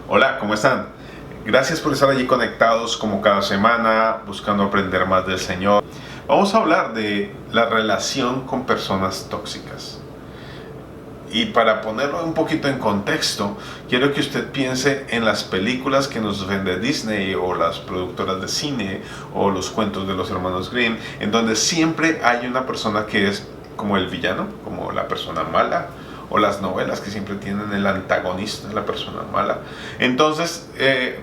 Hola, ¿cómo están? Gracias por estar allí conectados como cada semana, buscando aprender más del Señor. Vamos a hablar de la relación con personas tóxicas. Y para ponerlo un poquito en contexto, quiero que usted piense en las películas que nos vende Disney o las productoras de cine o los cuentos de los hermanos Grimm, en donde siempre hay una persona que es como el villano, como la persona mala, o las novelas que siempre tienen el antagonista, la persona mala. Entonces,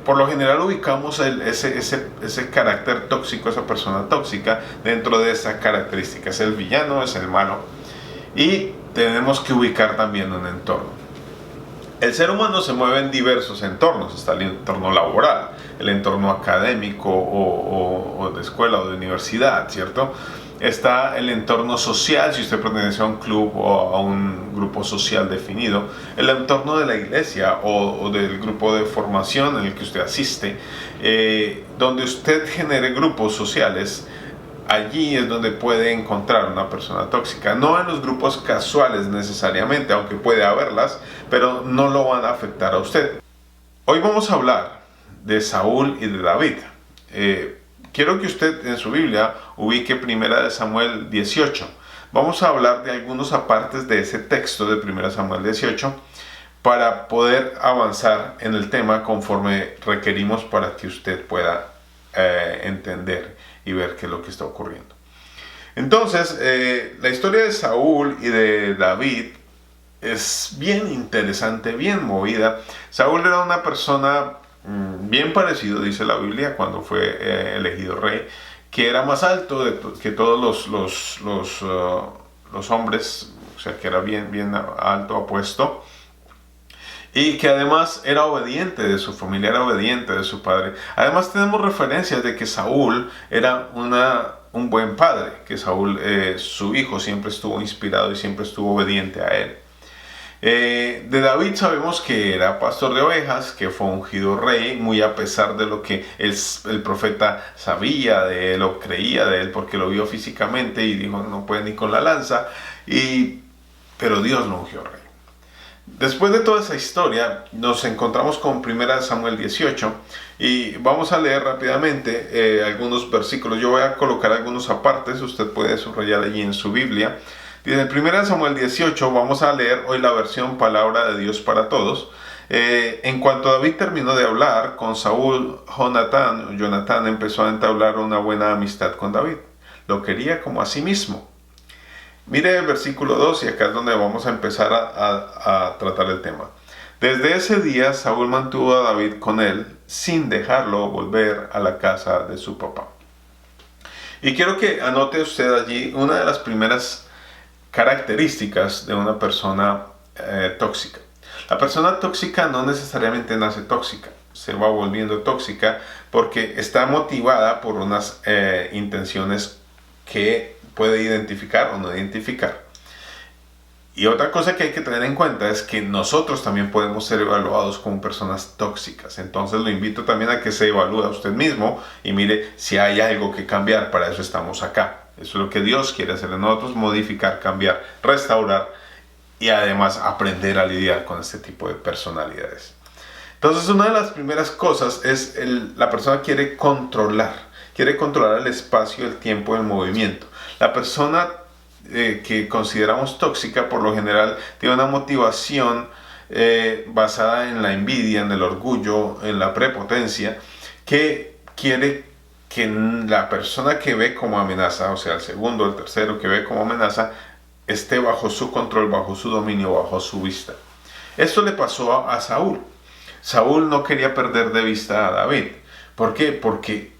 por lo general ubicamos ese carácter tóxico, esa persona tóxica, dentro de esa característica. Es el villano, es el malo. Y tenemos que ubicar también un entorno. El ser humano se mueve en diversos entornos. Está el entorno laboral, el entorno académico o de escuela o de universidad, ¿cierto? Está el entorno social, si usted pertenece a un club o a un grupo social definido, el entorno de la iglesia o del grupo de formación en el que usted asiste, donde usted genere grupos sociales. Allí es donde puede encontrar una persona tóxica, no en los grupos casuales necesariamente, aunque puede haberlas, pero no lo van a afectar a usted. Hoy vamos a hablar de Saúl y de David. Quiero que usted en su Biblia ubique 1 Samuel 18. Vamos a hablar de algunos apartes de ese texto de 1 Samuel 18 para poder avanzar en el tema conforme requerimos para que usted pueda entender y ver qué es lo que está ocurriendo. Entonces, la historia de Saúl y de David es bien interesante, bien movida. Saúl era una persona bien parecido, dice la Biblia, cuando fue elegido rey, que era más alto que todos los hombres, o sea, que era bien alto, apuesto, y que además era obediente de su familia, era obediente de su padre. Además tenemos referencias de que Saúl era un buen padre, que Saúl, su hijo, siempre estuvo inspirado y siempre estuvo obediente a él. De David sabemos que era pastor de ovejas, que fue ungido rey, muy a pesar de lo que el profeta sabía de él o creía de él, porque lo vio físicamente y dijo no puede ni con la lanza, pero Dios lo ungió rey. Después de toda esa historia, nos encontramos con 1 Samuel 18 y vamos a leer rápidamente algunos versículos. Yo voy a colocar algunos apartes, usted puede subrayar allí en su Biblia. Dice en 1 Samuel 18, vamos a leer hoy la versión Palabra de Dios para Todos. En cuanto David terminó de hablar con Saúl, Jonatán empezó a entablar una buena amistad con David. Lo quería como a sí mismo. Mire el versículo 2 y acá es donde vamos a empezar a tratar el tema. Desde ese día Saúl mantuvo a David con él sin dejarlo volver a la casa de su papá. Y quiero que anote usted allí una de las primeras características de una persona tóxica. La persona tóxica no necesariamente nace tóxica, se va volviendo tóxica porque está motivada por unas intenciones que puede identificar o no identificar. Y otra cosa que hay que tener en cuenta es que nosotros también podemos ser evaluados como personas tóxicas. Entonces lo invito también a que se evalúe a usted mismo y mire si hay algo que cambiar. Para eso estamos acá. Eso es lo que Dios quiere hacer en nosotros: modificar, cambiar, restaurar y además aprender a lidiar con este tipo de personalidades. Entonces una de las primeras cosas es la persona quiere controlar el espacio, el tiempo, el movimiento. La persona que consideramos tóxica por lo general tiene una motivación basada en la envidia, en el orgullo, en la prepotencia, que quiere que la persona que ve como amenaza, o sea, el segundo, el tercero que ve como amenaza, esté bajo su control, bajo su dominio, bajo su vista. Esto le pasó a Saúl. Saúl no quería perder de vista a David. ¿Por qué? Porque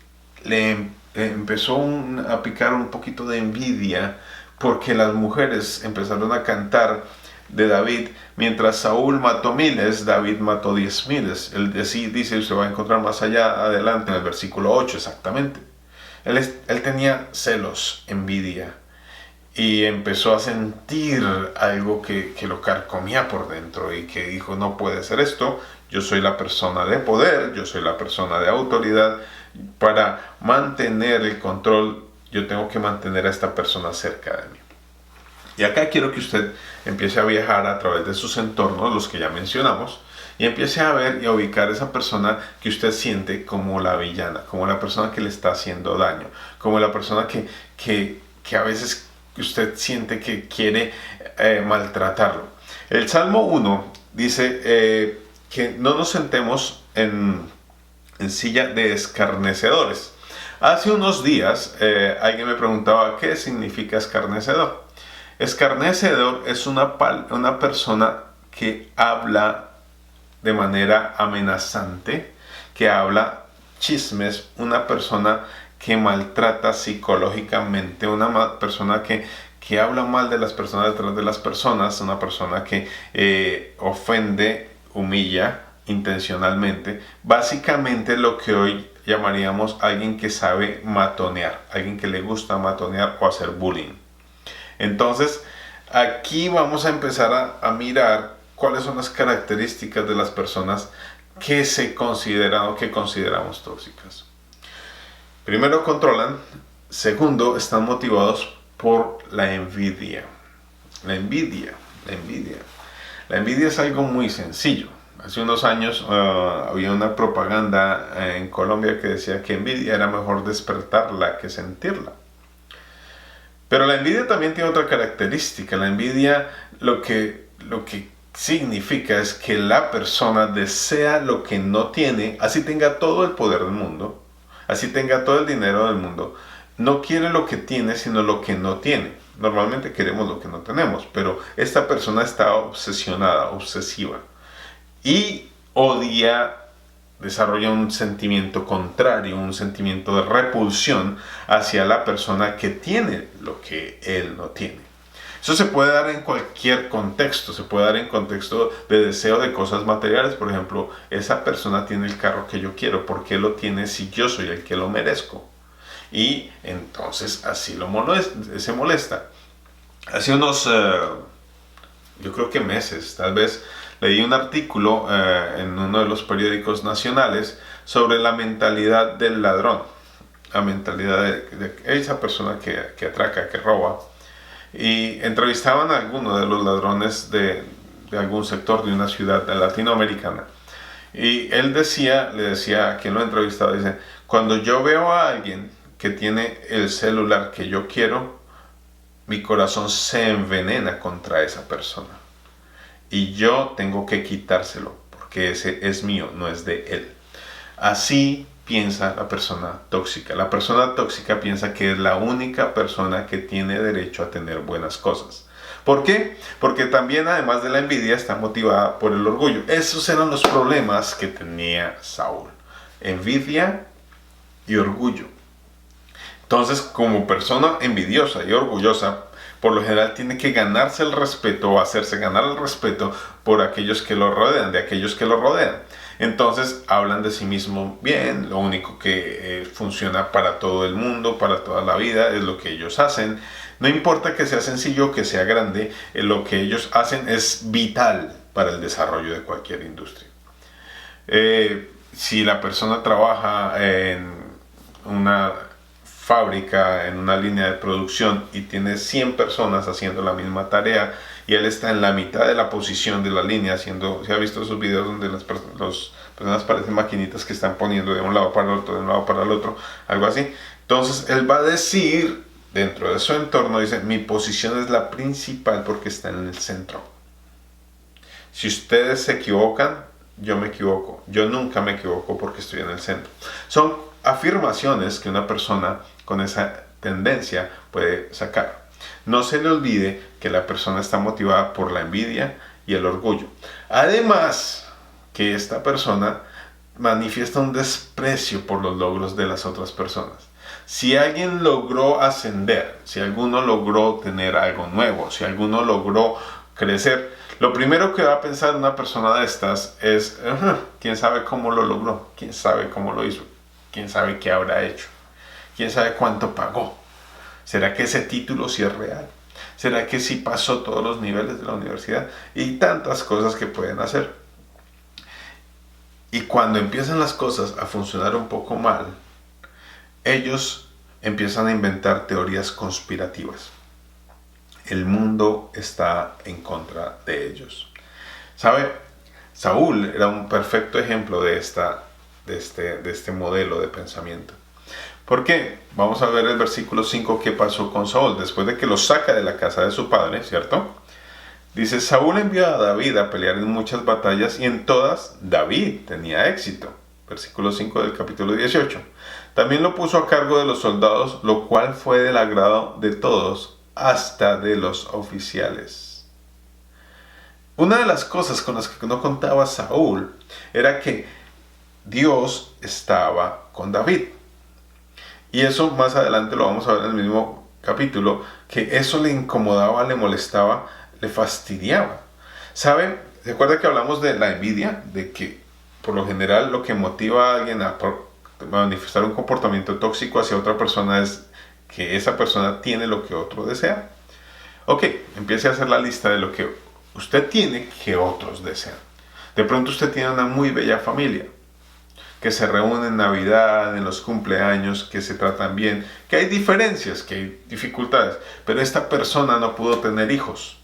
le empezó a picar un poquito de envidia porque las mujeres empezaron a cantar de David: mientras Saúl mató miles, David mató 10,000. Él dice, usted va a encontrar más allá adelante en el versículo 8 exactamente. Él tenía celos, envidia, y empezó a sentir algo que lo carcomía por dentro y que dijo, no puede ser esto, yo soy la persona de poder, yo soy la persona de autoridad, para mantener el control yo tengo que mantener a esta persona cerca de mí. Y acá quiero que usted empiece a viajar a través de sus entornos, los que ya mencionamos, y empiece a ver y a ubicar a esa persona que usted siente como la villana, como la persona que le está haciendo daño, como la persona que a veces usted siente que quiere maltratarlo. El Salmo 1 dice que no nos sentemos en silla de escarnecedores. Hace unos días alguien me preguntaba qué significa escarnecedor. Escarnecedor es una persona que habla de manera amenazante, que habla chismes, una persona que maltrata psicológicamente, una persona que habla mal de las personas detrás de las personas, una persona que ofende, humilla intencionalmente. Básicamente lo que hoy llamaríamos alguien que sabe matonear, alguien que le gusta matonear o hacer bullying. Entonces, aquí vamos a empezar a mirar cuáles son las características de las personas que se consideran o que consideramos tóxicas. Primero, controlan. Segundo, están motivados por la envidia. La envidia. La envidia es algo muy sencillo. Hace unos años había una propaganda en Colombia que decía que envidia era mejor despertarla que sentirla. Pero la envidia también tiene otra característica. La envidia lo que significa es que la persona desea lo que no tiene, así tenga todo el poder del mundo, así tenga todo el dinero del mundo. No quiere lo que tiene, sino lo que no tiene. Normalmente queremos lo que no tenemos, pero esta persona está obsesionada, obsesiva. Y odia, desarrolla un sentimiento contrario, un sentimiento de repulsión hacia la persona que tiene lo que él no tiene. Eso se puede dar en cualquier contexto, se puede dar en contexto de deseo de cosas materiales. Por ejemplo, esa persona tiene el carro que yo quiero, ¿por qué lo tiene si yo soy el que lo merezco? Y entonces así se molesta. Hace unos, yo creo que meses, tal vez, leí un artículo en uno de los periódicos nacionales sobre la mentalidad del ladrón, la mentalidad de esa persona que atraca, que roba. Y entrevistaban a algunos de los ladrones de algún sector de una ciudad latinoamericana. Y él le decía a quien lo entrevistaba, dice, cuando yo veo a alguien que tiene el celular que yo quiero, mi corazón se envenena contra esa persona. Y yo tengo que quitárselo, porque ese es mío, no es de él. Así piensa la persona tóxica. La persona tóxica piensa que es la única persona que tiene derecho a tener buenas cosas. ¿Por qué? Porque también, además de la envidia, está motivada por el orgullo. Esos eran los problemas que tenía Saúl. Envidia y orgullo. Entonces, como persona envidiosa y orgullosa, por lo general tiene que ganarse el respeto o hacerse ganar el respeto por aquellos que lo rodean, de aquellos que lo rodean. Entonces hablan de sí mismo bien, lo único que funciona para todo el mundo, para toda la vida, es lo que ellos hacen. No importa que sea sencillo o que sea grande, lo que ellos hacen es vital para el desarrollo de cualquier industria. Si la persona trabaja en una fábrica, en una línea de producción y tiene 100 personas haciendo la misma tarea y él está en la mitad de la posición de la línea haciendo, ¿se ha visto esos videos donde las personas parecen maquinitas que están poniendo de un lado para el otro, de un lado para el otro, algo así? Entonces él va a decir, dentro de su entorno, dice, mi posición es la principal porque está en el centro. Si ustedes se equivocan, yo me equivoco. Yo nunca me equivoco porque estoy en el centro. Son afirmaciones que una persona con esa tendencia puede sacar. No se le olvide que la persona está motivada por la envidia y el orgullo. Además, que esta persona manifiesta un desprecio por los logros de las otras personas. Si alguien logró ascender, si alguno logró tener algo nuevo, si alguno logró crecer, lo primero que va a pensar una persona de estas es, ¿quién sabe cómo lo logró? ¿Quién sabe cómo lo hizo? ¿Quién sabe qué habrá hecho? ¿Quién sabe cuánto pagó? ¿Será que ese título sí es real? ¿Será que sí pasó todos los niveles de la universidad? Y tantas cosas que pueden hacer. Y cuando empiezan las cosas a funcionar un poco mal, ellos empiezan a inventar teorías conspirativas. El mundo está en contra de ellos. ¿Sabe? Saúl era un perfecto ejemplo de este modelo de pensamiento. ¿Por qué? Vamos a ver el versículo 5 qué pasó con Saúl después de que lo saca de la casa de su padre, ¿cierto? Dice, Saúl envió a David a pelear en muchas batallas y en todas David tenía éxito. Versículo 5 del capítulo 18. También lo puso a cargo de los soldados, lo cual fue del agrado de todos, hasta de los oficiales. Una de las cosas con las que no contaba Saúl era que Dios estaba con David. Y eso más adelante lo vamos a ver en el mismo capítulo, que eso le incomodaba, le molestaba, le fastidiaba. ¿Saben? ¿Se acuerda que hablamos de la envidia? De que por lo general lo que motiva a alguien a manifestar un comportamiento tóxico hacia otra persona es que esa persona tiene lo que otro desea. Ok, empiece a hacer la lista de lo que usted tiene que otros desean. De pronto usted tiene una muy bella familia, que se reúnen en Navidad, en los cumpleaños, que se tratan bien, que hay diferencias, que hay dificultades, pero esta persona no pudo tener hijos.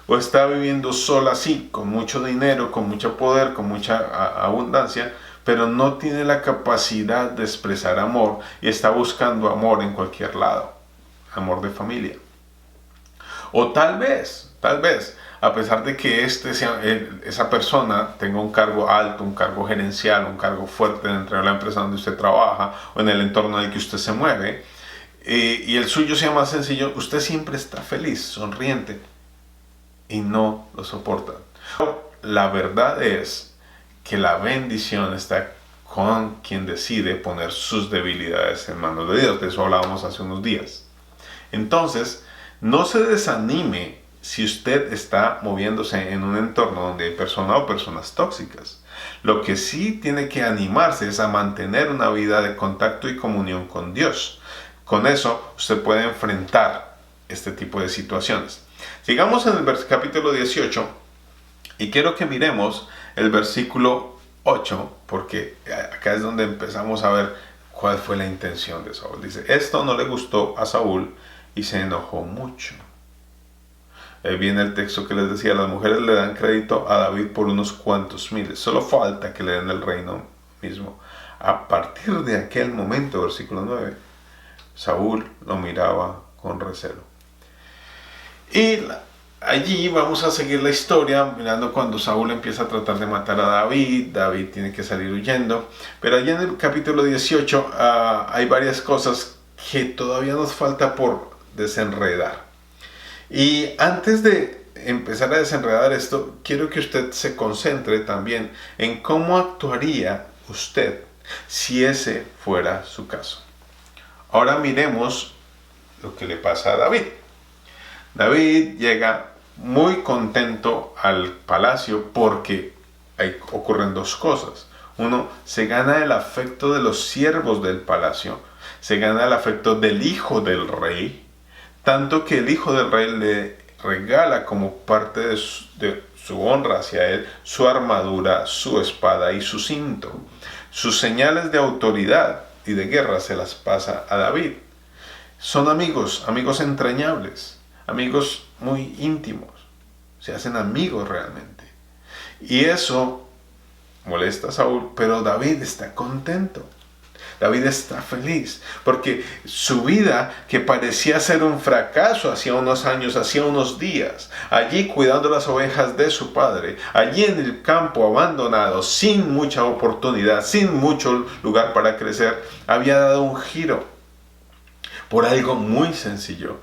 O está viviendo sola así, con mucho dinero, con mucho poder, con mucha abundancia, pero no tiene la capacidad de expresar amor y está buscando amor en cualquier lado, amor de familia. O tal vez, a pesar de que esa persona tenga un cargo alto, un cargo gerencial, un cargo fuerte dentro de la empresa donde usted trabaja o en el entorno en el que usted se mueve, y el suyo sea más sencillo, usted siempre está feliz, sonriente, y no lo soporta. La verdad es que la bendición está con quien decide poner sus debilidades en manos de Dios. De eso hablábamos hace unos días. Entonces, no se desanime si usted está moviéndose en un entorno donde hay personas o personas tóxicas. Lo que sí tiene que animarse es a mantener una vida de contacto y comunión con Dios. Con eso usted puede enfrentar este tipo de situaciones. Sigamos en el capítulo 18 y quiero que miremos el versículo 8, porque acá es donde empezamos a ver cuál fue la intención de Saúl. Dice, esto no le gustó a Saúl y se enojó mucho. Ahí viene el texto que les decía, las mujeres le dan crédito a David por unos cuantos miles, solo falta que le den el reino mismo. A partir de aquel momento, versículo 9, Saúl lo miraba con recelo. Y allí vamos a seguir la historia, mirando cuando Saúl empieza a tratar de matar a David, David tiene que salir huyendo, pero allí en el capítulo 18 hay varias cosas que todavía nos falta por desenredar. Y antes de empezar a desenredar esto, quiero que usted se concentre también en cómo actuaría usted si ese fuera su caso. Ahora miremos lo que le pasa a David. David llega muy contento al palacio porque ocurren dos cosas. Uno, se gana el afecto de los siervos del palacio, se gana el afecto del hijo del rey, tanto que el hijo del rey le regala como parte de su honra hacia él su armadura, su espada y su cinto. Sus señales de autoridad y de guerra se las pasa a David. Son amigos entrañables, amigos muy íntimos, se hacen amigos realmente. Y eso molesta a Saúl, pero David está contento. David está feliz, porque su vida, que parecía ser un fracaso hacía unos años, hacía unos días, allí cuidando las ovejas de su padre, allí en el campo abandonado, sin mucha oportunidad, sin mucho lugar para crecer, había dado un giro por algo muy sencillo.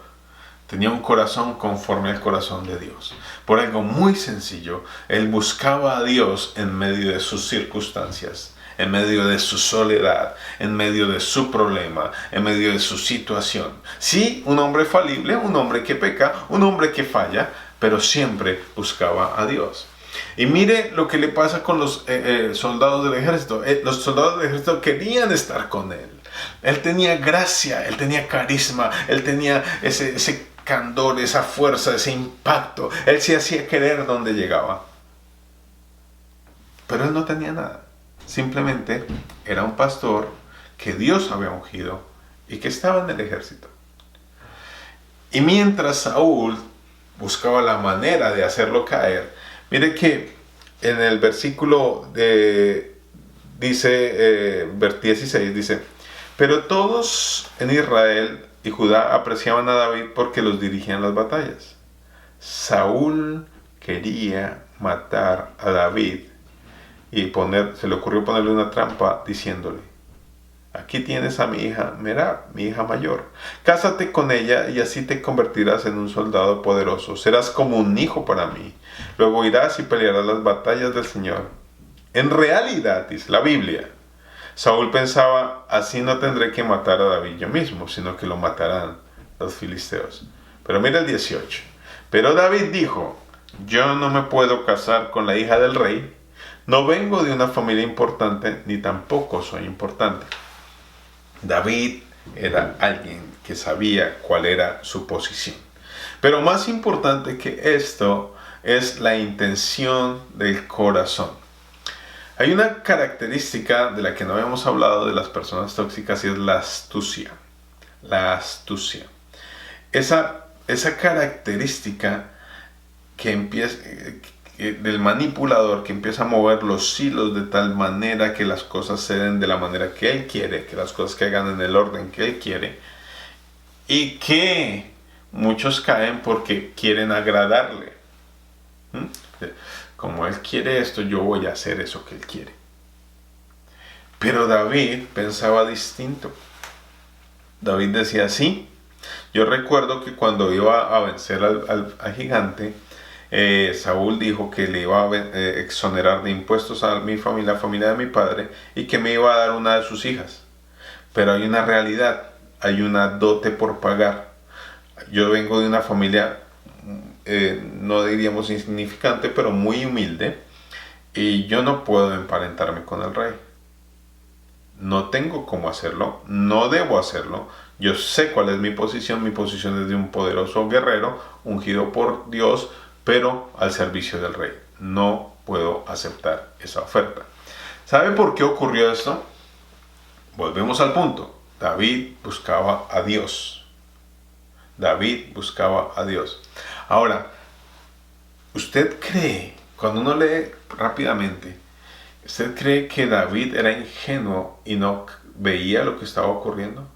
Tenía un corazón conforme al corazón de Dios. Por algo muy sencillo, él buscaba a Dios en medio de sus circunstancias, en medio de su soledad, en medio de su problema, en medio de su situación. Sí, un hombre falible, un hombre que peca, un hombre que falla, pero siempre buscaba a Dios. Y mire lo que le pasa con los soldados del ejército. Los soldados del ejército querían estar con él. Él tenía gracia, él tenía carisma, él tenía ese candor, esa fuerza, ese impacto. Él se hacía querer donde llegaba. Pero él no tenía nada. Simplemente era un pastor que Dios había ungido y que estaba en el ejército. Y mientras Saúl buscaba la manera de hacerlo caer, mire que en el versículo 16 dice, pero todos en Israel y Judá apreciaban a David porque los dirigía en las batallas. Saúl quería matar a David y se le ocurrió ponerle una trampa diciéndole, aquí tienes a mi hija Merab, mi hija mayor. Cásate con ella y así te convertirás en un soldado poderoso. Serás como un hijo para mí. Luego irás y pelearás las batallas del Señor. En realidad, dice la Biblia, Saúl pensaba, así no tendré que matar a David yo mismo, sino que lo matarán los filisteos. Pero mira el 18. Pero David dijo, yo no me puedo casar con la hija del rey. No vengo de una familia importante, ni tampoco soy importante. David era alguien que sabía cuál era su posición. Pero más importante que esto es la intención del corazón. Hay una característica de la que no habíamos hablado de las personas tóxicas y es la astucia. La astucia. Esa característica que empieza del manipulador que empieza a mover los hilos de tal manera que las cosas se den de la manera que él quiere, que las cosas caigan en el orden que él quiere, y que muchos caen porque quieren agradarle. Como él quiere esto, yo voy a hacer eso que él quiere. Pero David pensaba distinto. David decía así. Yo recuerdo que cuando iba a vencer al gigante, Saúl dijo que le iba a exonerar de impuestos a mi familia, la familia de mi padre, y que me iba a dar una de sus hijas. Pero hay una realidad, hay una dote por pagar. Yo vengo de una familia, no diríamos insignificante, pero muy humilde, y yo no puedo emparentarme con el rey. No tengo cómo hacerlo, no debo hacerlo. Yo sé cuál es mi posición es de un poderoso guerrero, ungido por Dios, pero al servicio del rey. No puedo aceptar esa oferta. ¿Sabe por qué ocurrió esto? Volvemos al punto. David buscaba a Dios. David buscaba a Dios. Ahora, ¿usted cree, cuando uno lee rápidamente, ¿usted cree que David era ingenuo y no veía lo que estaba ocurriendo?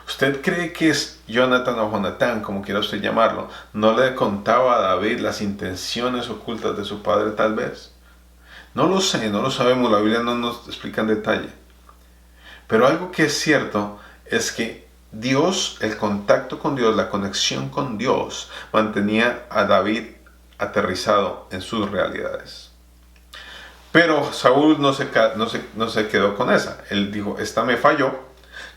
¿Usted cree que Jonathan o Jonatán, como quiera usted llamarlo, no le contaba a David las intenciones ocultas de su padre tal vez? No lo sé, no lo sabemos, la Biblia no nos explica en detalle. Pero algo que es cierto es que Dios, el contacto con Dios, la conexión con Dios, mantenía a David aterrizado en sus realidades. Pero Saúl no se quedó con esa. Él dijo, esta me falló,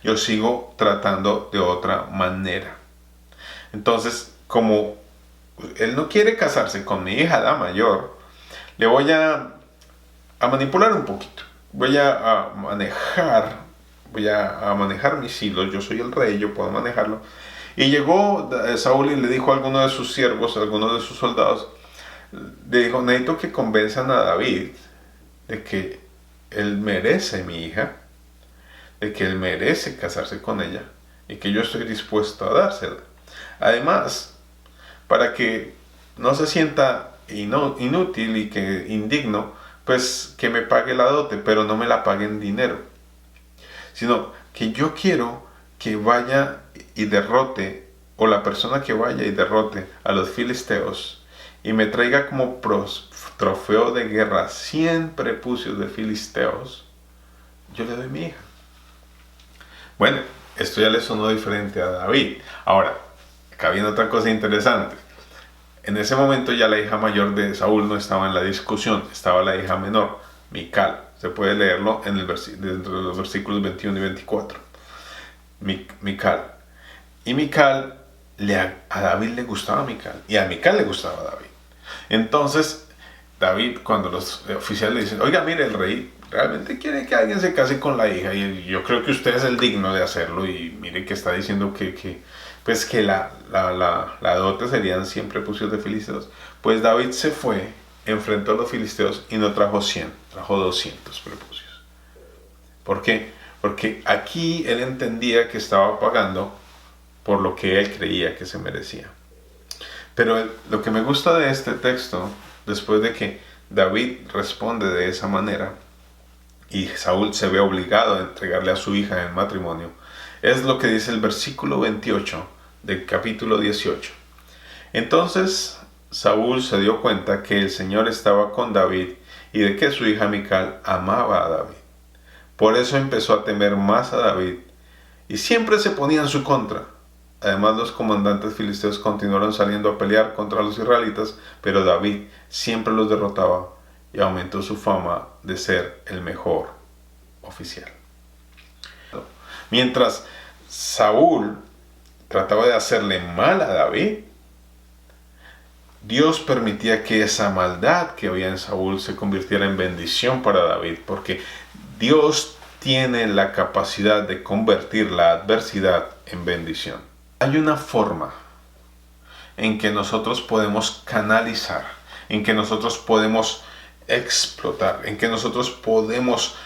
yo sigo tratando de otra manera. Entonces, como él no quiere casarse con mi hija, la mayor, le voy a manipular un poquito. Voy a manejar mis hilos. Yo soy el rey, yo puedo manejarlo. Y llegó Saúl y le dijo a alguno de sus siervos, a alguno de sus soldados, le dijo, necesito que convenzan a David de que él merece mi hija, de que él merece casarse con ella y que yo estoy dispuesto a dársela. Además, para que no se sienta inútil y que indigno, pues que me pague la dote, pero no me la pague en dinero, sino que yo quiero que vaya y derrote, o la persona que vaya y derrote a los filisteos y me traiga como trofeo de guerra 100 prepucios de filisteos, yo le doy mi hija. Bueno, esto ya le sonó diferente a David. Ahora, acá viene otra cosa interesante. En ese momento ya la hija mayor de Saúl no estaba en la discusión, estaba la hija menor, Mical. Se puede leerlo dentro de los versículos 21 y 24. Mical. Y Mical, a David le gustaba Mical, y a Mical le gustaba David. Entonces, David, cuando los oficiales le dicen, oiga, mire, el rey realmente quiere que alguien se case con la hija, y yo creo que usted es el digno de hacerlo, y mire que está diciendo que la dote serían 100 prepucios de filisteos. Pues David se fue, enfrentó a los filisteos y no trajo 100, trajo 200 prepucios. ¿Por qué? Porque aquí él entendía que estaba pagando por lo que él creía que se merecía. Pero lo que me gusta de este texto, después de que David responde de esa manera y Saúl se ve obligado a entregarle a su hija en matrimonio, es lo que dice el versículo 28 del capítulo 18. Entonces Saúl se dio cuenta que el Señor estaba con David y de que su hija Mical amaba a David. Por eso empezó a temer más a David y siempre se ponía en su contra. Además, los comandantes filisteos continuaron saliendo a pelear contra los israelitas, pero David siempre los derrotaba y aumentó su fama de ser el mejor oficial. Mientras Saúl trataba de hacerle mal a David, Dios permitía que esa maldad que había en Saúl se convirtiera en bendición para David, porque Dios tiene la capacidad de convertir la adversidad en bendición. Hay una forma en que nosotros podemos canalizar, en que nosotros podemos explotar, en que nosotros podemos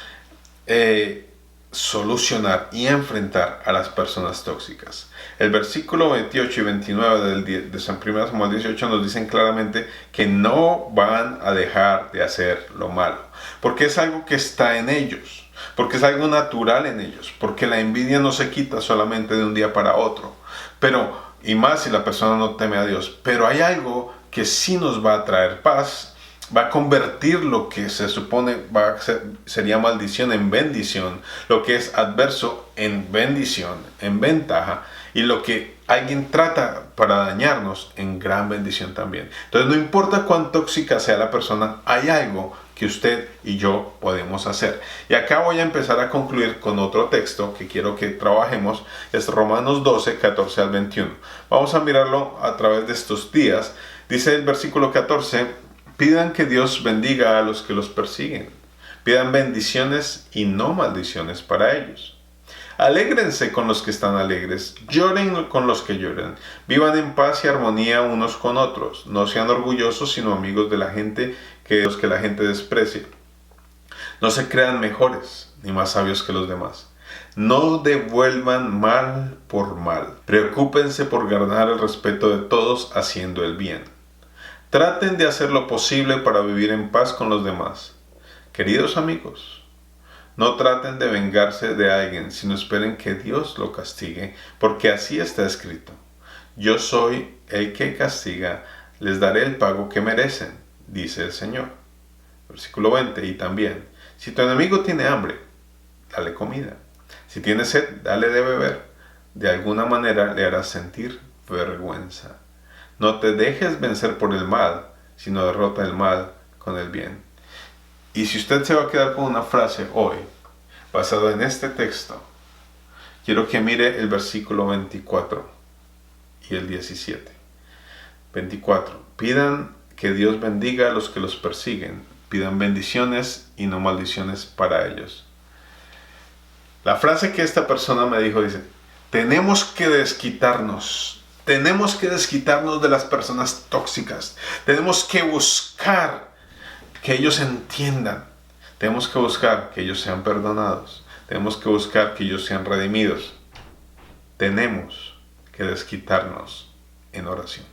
solucionar y enfrentar a las personas tóxicas. El versículo 28 y 29 de San 1 Samuel 18 nos dicen claramente que no van a dejar de hacer lo malo, porque es algo que está en ellos, porque es algo natural en ellos, porque la envidia no se quita solamente de un día para otro, pero, y más si la persona no teme a Dios, pero hay algo que sí nos va a traer paz, va a convertir lo que se supone sería maldición en bendición, lo que es adverso en bendición, en ventaja, y lo que alguien trata para dañarnos en gran bendición también. Entonces no importa cuán tóxica sea la persona, hay algo que usted y yo podemos hacer. Y acá voy a empezar a concluir con otro texto que quiero que trabajemos, es Romanos 12, 14 al 21. Vamos a mirarlo a través de estos días. Dice el versículo 14, pidan que Dios bendiga a los que los persiguen. Pidan bendiciones y no maldiciones para ellos. Alégrense con los que están alegres, lloren con los que lloran. Vivan en paz y armonía unos con otros. No sean orgullosos, sino amigos de la gente, los que la gente desprecia. No se crean mejores ni más sabios que los demás. No devuelvan mal por mal. Preocúpense por ganar el respeto de todos haciendo el bien. Traten de hacer lo posible para vivir en paz con los demás. Queridos amigos, no traten de vengarse de alguien, sino esperen que Dios lo castigue, porque así está escrito. Yo soy el que castiga, les daré el pago que merecen, dice el Señor. Versículo 20, y también, si tu enemigo tiene hambre, dale comida. Si tiene sed, dale de beber. De alguna manera le harás sentir vergüenza. No te dejes vencer por el mal, sino derrota el mal con el bien. Y si usted se va a quedar con una frase hoy, basado en este texto, quiero que mire el versículo 24 y el 17. 24. Pidan que Dios bendiga a los que los persiguen. Pidan bendiciones y no maldiciones para ellos. La frase que esta persona me dijo dice, tenemos que desquitarnos de las personas tóxicas. Tenemos que buscar que ellos entiendan. Tenemos que buscar que ellos sean perdonados. Tenemos que buscar que ellos sean redimidos. Tenemos que desquitarnos en oración.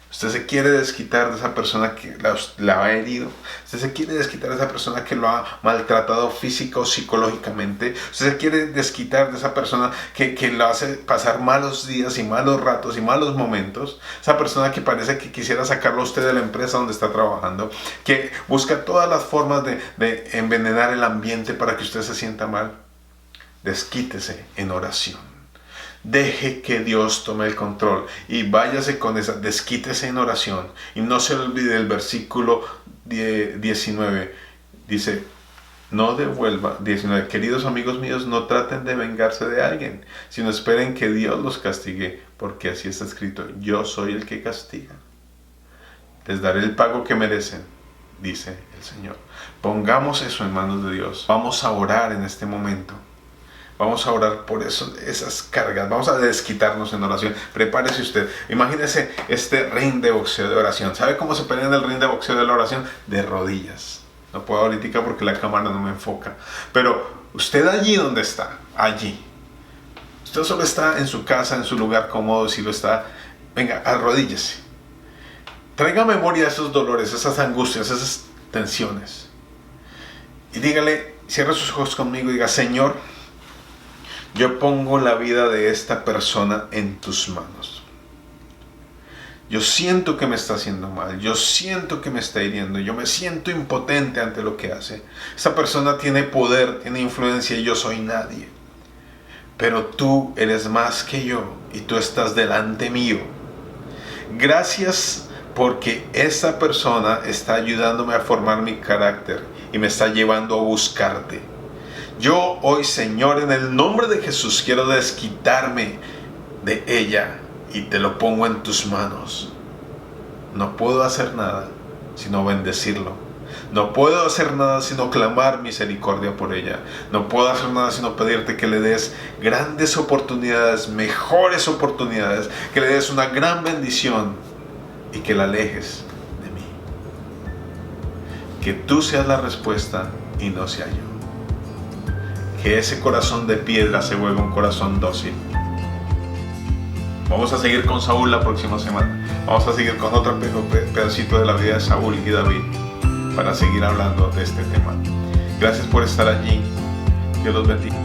Usted se quiere desquitar de esa persona que la ha herido. Usted se quiere desquitar de esa persona que lo ha maltratado física o psicológicamente. Usted se quiere desquitar de esa persona que lo hace pasar malos días y malos ratos y malos momentos. Esa persona que parece que quisiera sacarlo a usted de la empresa donde está trabajando. Que busca todas las formas de envenenar el ambiente para que usted se sienta mal. Desquítese en oración. Deje que Dios tome el control y váyase con esa, desquítese en oración. Y no se le olvide el versículo 19. Dice, no devuelva, 19, queridos amigos míos, no traten de vengarse de alguien, sino esperen que Dios los castigue, porque así está escrito, yo soy el que castiga. Les daré el pago que merecen, dice el Señor. Pongamos eso en manos de Dios. Vamos a orar en este momento. Vamos a orar por esas cargas. Vamos a desquitarnos en oración. Prepárese usted. Imagínese este ring de boxeo de oración. ¿Sabe cómo se pelea en el ring de boxeo de la oración? De rodillas. No puedo ahorita porque la cámara no me enfoca. Pero usted allí donde está, allí. Usted solo está en su casa, en su lugar cómodo. Si lo está, venga, arrodíllese. traiga a memoria esos dolores, esas angustias, esas tensiones. Y dígale, cierre sus ojos conmigo y diga: Señor, yo pongo la vida de esta persona en tus manos. Yo siento que me está haciendo mal, yo siento que me está hiriendo, yo me siento impotente ante lo que hace. Esa persona tiene poder, tiene influencia y yo soy nadie. Pero tú eres más que yo y tú estás delante mío. Gracias porque esa persona está ayudándome a formar mi carácter y me está llevando a buscarte. Yo hoy, Señor, en el nombre de Jesús, quiero desquitarme de ella y te lo pongo en tus manos. No puedo hacer nada sino bendecirlo. No puedo hacer nada sino clamar misericordia por ella. No puedo hacer nada sino pedirte que le des grandes oportunidades, mejores oportunidades, que le des una gran bendición y que la alejes de mí. Que tú seas la respuesta y no sea yo. Que ese corazón de piedra se vuelva un corazón dócil. Vamos a seguir con Saúl la próxima semana. Vamos a seguir con otro pedacito de la vida de Saúl y David para seguir hablando de este tema. Gracias por estar allí. Dios los bendiga.